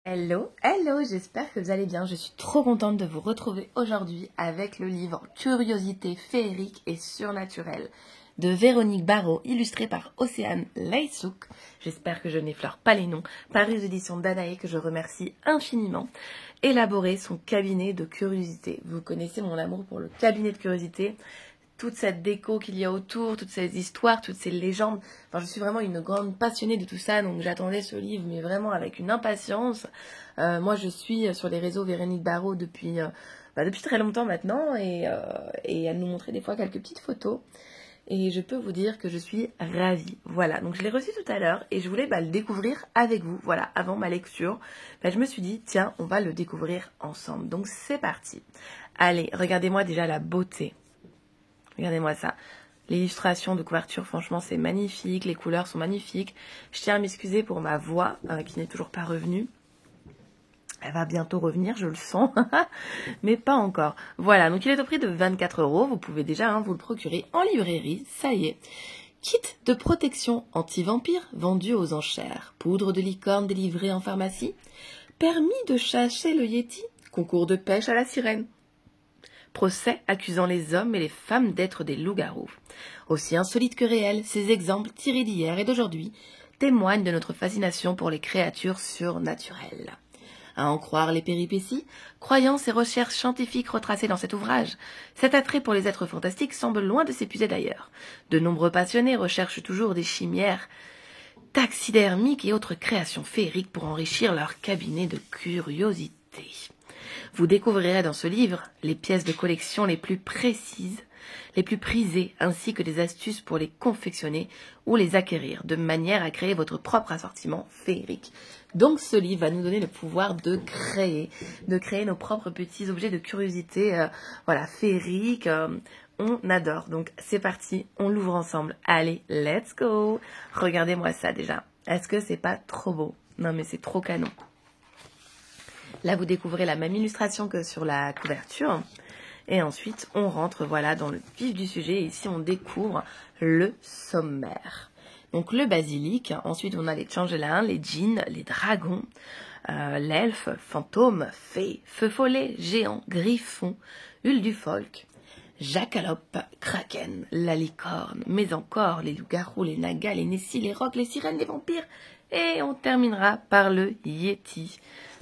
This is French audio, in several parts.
Hello, hello, j'espère que vous allez bien. Je suis trop contente de vous retrouver aujourd'hui avec le livre Curiosité féerique et surnaturelle de Véronique Barrault, illustré par Océane Leissouk. J'espère que je n'effleure pas les noms. Paru aux éditions Danae, que je remercie infiniment. Élaborer son cabinet de curiosité. Vous connaissez mon amour pour le cabinet de curiosité. Toute cette déco qu'il y a autour, toutes ces histoires, toutes ces légendes. Enfin, je suis vraiment une grande passionnée de tout ça, donc j'attendais ce livre, mais vraiment avec une impatience. Moi, je suis sur les réseaux Véronique Barrault depuis très longtemps maintenant, et elle nous montrait des fois quelques petites photos. Et je peux vous dire que je suis ravie. Voilà, donc je l'ai reçu tout à l'heure et je voulais le découvrir avec vous. Voilà, avant ma lecture, je me suis dit, tiens, on va le découvrir ensemble. Donc c'est parti. Allez, regardez-moi déjà la beauté. Regardez-moi ça. L'illustration de couverture, franchement, c'est magnifique. Les couleurs sont magnifiques. Je tiens à m'excuser pour ma voix qui n'est toujours pas revenue. Elle va bientôt revenir, je le sens, mais pas encore. Voilà, donc il est au prix de 24 €. Vous pouvez déjà vous le procurer en librairie, ça y est. Kit de protection anti-vampire vendu aux enchères. Poudre de licorne délivrée en pharmacie. Permis de chasser le Yéti. Concours de pêche à la sirène. Procès accusant les hommes et les femmes d'être des loups-garous. Aussi insolites que réels, ces exemples tirés d'hier et d'aujourd'hui témoignent de notre fascination pour les créatures surnaturelles. À en croire les péripéties, croyances et recherches scientifiques retracées dans cet ouvrage, cet attrait pour les êtres fantastiques semble loin de s'épuiser d'ailleurs. De nombreux passionnés recherchent toujours des chimères taxidermiques et autres créations féeriques pour enrichir leur cabinet de curiosité. Vous découvrirez dans ce livre les pièces de collection les plus précises, les plus prisées, ainsi que des astuces pour les confectionner ou les acquérir, de manière à créer votre propre assortiment féerique. Donc ce livre va nous donner le pouvoir de créer nos propres petits objets de curiosité, féeriques. On adore. Donc c'est parti, on l'ouvre ensemble. Allez, let's go. Regardez-moi ça déjà. Est-ce que c'est pas trop beau? Non mais c'est trop canon. Là, vous découvrez la même illustration que sur la couverture. Et ensuite, on rentre dans le vif du sujet. Et ici, on découvre le sommaire. Donc, le basilic. Ensuite, on a les changelins, les djinns, les dragons, l'elfe, fantôme, fée, feu follet, géant, griffon, uldufolk, jacalope, kraken, la licorne, mais encore les loups-garous, les nagas, les nessis, les rocs, les sirènes, les vampires. Et on terminera par le Yéti.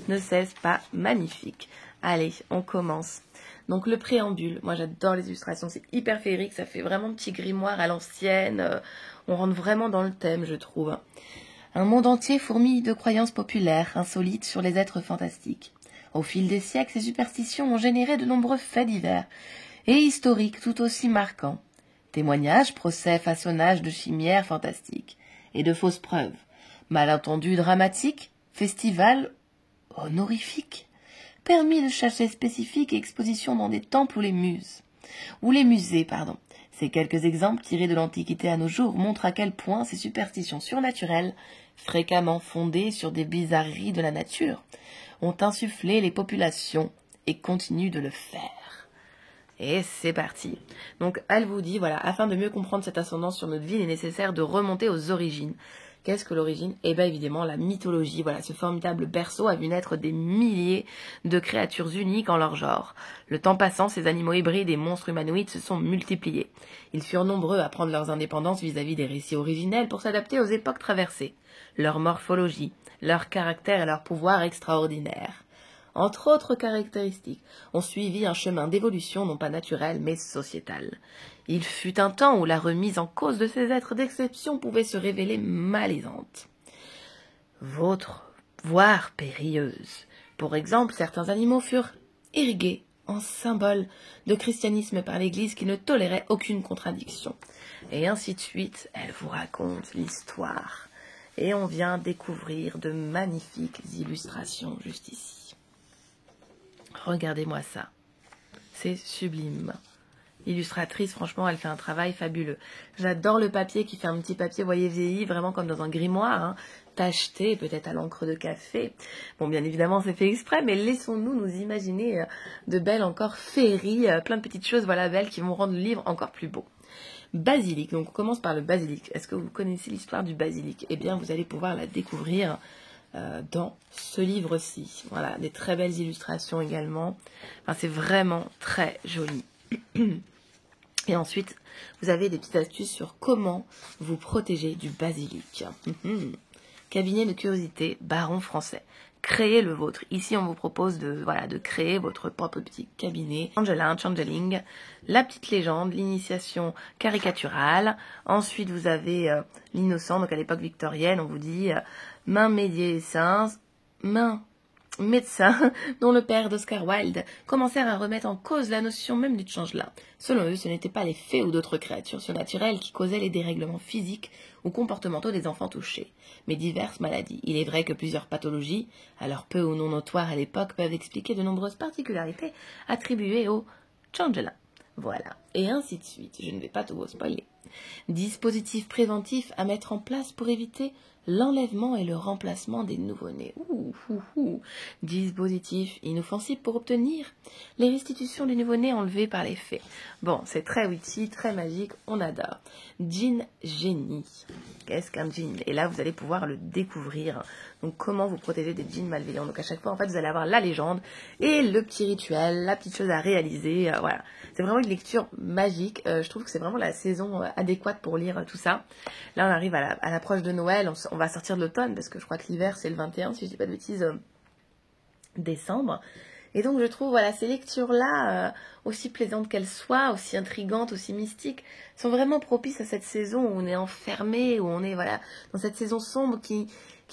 Ne cesse pas magnifique. Allez, on commence. Donc le préambule, moi j'adore les illustrations, c'est hyper féerique, ça fait vraiment petit grimoire à l'ancienne. On rentre vraiment dans le thème, je trouve. Un monde entier fourmille de croyances populaires, insolites sur les êtres fantastiques. Au fil des siècles, ces superstitions ont généré de nombreux faits divers et historiques tout aussi marquants. Témoignages, procès, façonnages de chimères fantastiques et de fausses preuves. Malentendus dramatiques, festivals honorifiques, permis de chasser spécifiques et expositions dans des temples ou les musées. Ces quelques exemples tirés de l'Antiquité à nos jours montrent à quel point ces superstitions surnaturelles, fréquemment fondées sur des bizarreries de la nature, ont insufflé les populations et continuent de le faire. Et c'est parti. Donc elle vous dit, afin de mieux comprendre cette ascendance sur notre vie, il est nécessaire de remonter aux origines. Qu'est-ce que l'origine? Eh bien évidemment la mythologie. Ce formidable berceau a vu naître des milliers de créatures uniques en leur genre. Le temps passant, ces animaux hybrides et monstres humanoïdes se sont multipliés. Ils furent nombreux à prendre leurs indépendances vis-à-vis des récits originels pour s'adapter aux époques traversées. Leur morphologie, leur caractère et leur pouvoir extraordinaires, entre autres caractéristiques, ont suivi un chemin d'évolution non pas naturel mais sociétal. Il fut un temps où la remise en cause de ces êtres d'exception pouvait se révéler malaisante, voire périlleuse. Pour exemple, certains animaux furent érigés en symbole de christianisme par l'Église qui ne tolérait aucune contradiction. Et ainsi de suite, elle vous raconte l'histoire. Et on vient découvrir de magnifiques illustrations juste ici. Regardez-moi ça. C'est sublime. Illustratrice, franchement, elle fait un travail fabuleux. J'adore le papier qui fait un petit papier, voyez, vieilli, vraiment comme dans un grimoire, tacheté, peut-être à l'encre de café. Bon, bien évidemment, c'est fait exprès, mais laissons-nous nous imaginer de belles encore féeries, plein de petites choses, belles, qui vont rendre le livre encore plus beau. Basilic, donc on commence par le basilic. Est-ce que vous connaissez l'histoire du basilic? Eh bien, vous allez pouvoir la découvrir dans ce livre-ci. Voilà, des très belles illustrations également. Enfin, c'est vraiment très joli. Et ensuite, vous avez des petites astuces sur comment vous protéger du basilic. Cabinet de curiosité, Baron français. Créez le vôtre. Ici, on vous propose de créer votre propre petit cabinet. Changeling, la petite légende, l'initiation caricaturale. Ensuite, vous avez l'innocent, donc à l'époque victorienne, on vous dit main médecin, médecin, dont le père d'Oscar Wilde commencèrent à remettre en cause la notion même du changeling. Selon eux, ce n'étaient pas les fées ou d'autres créatures surnaturelles qui causaient les dérèglements physiques ou comportementaux des enfants touchés, mais diverses maladies. Il est vrai que plusieurs pathologies, alors peu ou non notoires à l'époque, peuvent expliquer de nombreuses particularités attribuées au changeling. Voilà, et ainsi de suite. Je ne vais pas tout vous spoiler. Dispositif préventif à mettre en place pour éviter l'enlèvement et le remplacement des nouveau-nés. Dispositif inoffensif pour obtenir les restitutions du nouveau-né enlevé par les fées. Bon, c'est très witty, très magique, on adore. Djinn génie. Qu'est-ce qu'un djinn? Et là, vous allez pouvoir le découvrir. Donc, comment vous protéger des djinns malveillants. Donc, à chaque fois, en fait, vous allez avoir la légende et le petit rituel, la petite chose à réaliser. Voilà. C'est vraiment une lecture magique. Je trouve que c'est vraiment la saison adéquate pour lire tout ça. Là, on arrive à l'approche de Noël. On va sortir de l'automne parce que je crois que l'hiver, c'est le 21, si je dis pas de bêtises, décembre. Et donc, je trouve, voilà, ces lectures-là, aussi plaisantes qu'elles soient, aussi intrigantes, aussi mystiques, sont vraiment propices à cette saison où on est enfermé, où on est, voilà, dans cette saison sombre qui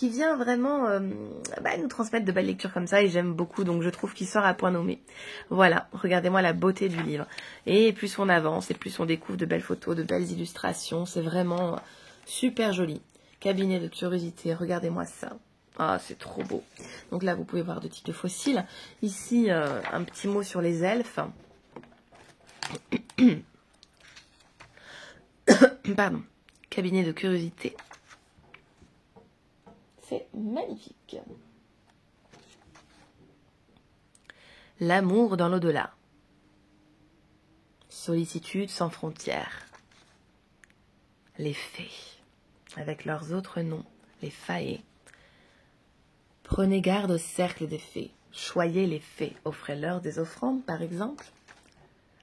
vient vraiment nous transmettre de belles lectures comme ça, et j'aime beaucoup, donc je trouve qu'il sort à point nommé. Voilà, regardez-moi la beauté du livre. Et plus on avance, et plus on découvre de belles photos, de belles illustrations, c'est vraiment super joli. Cabinet de curiosité, regardez-moi ça. Ah, c'est trop beau. Donc là, vous pouvez voir deux types de fossiles. Ici, un petit mot sur les elfes. Pardon. Cabinet de curiosité. C'est magnifique. L'amour dans l'au-delà. Sollicitude sans frontières. Les fées, avec leurs autres noms, les faées. Prenez garde au cercle des fées. Choyez les fées. Offrez-leur des offrandes, par exemple.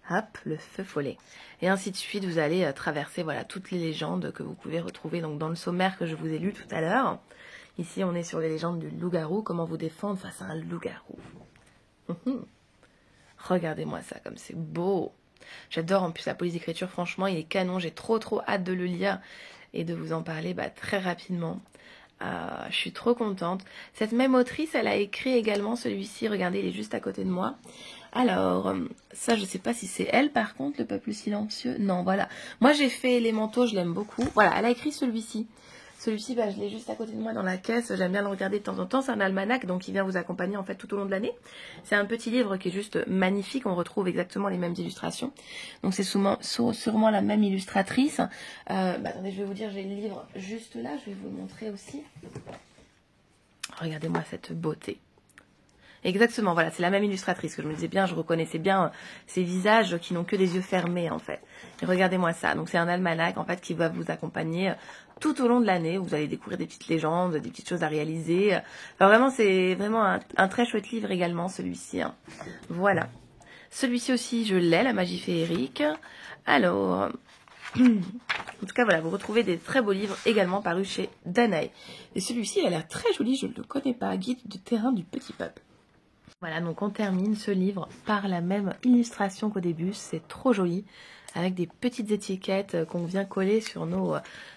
Hop, le feu follet. Et ainsi de suite, vous allez traverser voilà, toutes les légendes que vous pouvez retrouver donc, dans le sommaire que je vous ai lu tout à l'heure. Ici, on est sur les légendes du loup-garou. Comment vous défendre face à un loup-garou. Regardez-moi ça, comme c'est beau. J'adore en plus la police d'écriture. Franchement, il est canon. J'ai trop hâte de le lire et de vous en parler très rapidement. Je suis trop contente. Cette même autrice, elle a écrit également celui-ci. Regardez, il est juste à côté de moi. Alors, ça, je sais pas si c'est elle, par contre, Le Peuple Silencieux. Non, voilà. Moi, j'ai fait Les Manteaux, je l'aime beaucoup. Voilà, elle a écrit celui-ci. Celui-ci, je l'ai juste à côté de moi dans la caisse. J'aime bien le regarder de temps en temps. C'est un almanach, donc il vient vous accompagner en fait tout au long de l'année. C'est un petit livre qui est juste magnifique. On retrouve exactement les mêmes illustrations. Donc c'est sûrement la même illustratrice. Attendez, je vais vous dire, j'ai le livre juste là. Je vais vous le montrer aussi. Regardez-moi cette beauté. Exactement, voilà, c'est la même illustratrice que je me disais bien, je reconnaissais bien ces visages qui n'ont que des yeux fermés en fait. Et regardez-moi ça, donc c'est un almanach en fait qui va vous accompagner tout au long de l'année. Vous allez découvrir des petites légendes, des petites choses à réaliser. Enfin vraiment, c'est vraiment un très chouette livre également celui-ci. Voilà. Celui-ci aussi, je l'ai, La Magie féerique. Alors, en tout cas, voilà, vous retrouvez des très beaux livres également parus chez Danae. Et celui-ci, il a l'air très joli, je ne le connais pas, Guide de terrain du petit peuple. Voilà, donc on termine ce livre par la même illustration qu'au début. C'est trop joli, avec des petites étiquettes qu'on vient coller sur nos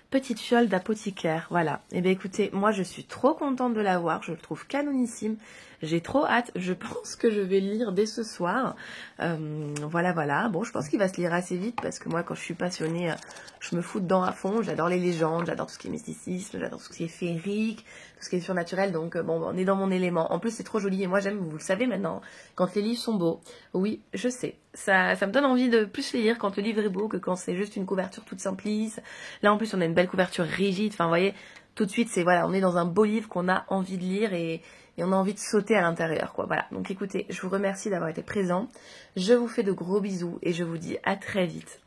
petites fioles d'apothicaire. Voilà. Et bien écoutez, moi je suis trop contente de l'avoir. Je le trouve canonissime. J'ai trop hâte. Je pense que je vais le lire dès ce soir. Voilà. Bon, je pense qu'il va se lire assez vite parce que moi, quand je suis passionnée, je me fous dedans à fond. J'adore les légendes, j'adore tout ce qui est mysticisme, j'adore tout ce qui est féerique, tout ce qui est surnaturel. Donc, bon, on est dans mon élément. En plus, c'est trop joli et moi, j'aime, vous le savez maintenant, quand les livres sont beaux. Oui, je sais. Ça me donne envie de plus les lire quand le livre est beau que quand c'est juste une couverture toute simpliste. Là, en plus, on a une belle couverture rigide. Enfin, vous voyez, tout de suite, c'est voilà, on est dans un beau livre qu'on a envie de lire et on a envie de sauter à l'intérieur, quoi. Voilà. Donc, écoutez, je vous remercie d'avoir été présent. Je vous fais de gros bisous et je vous dis à très vite.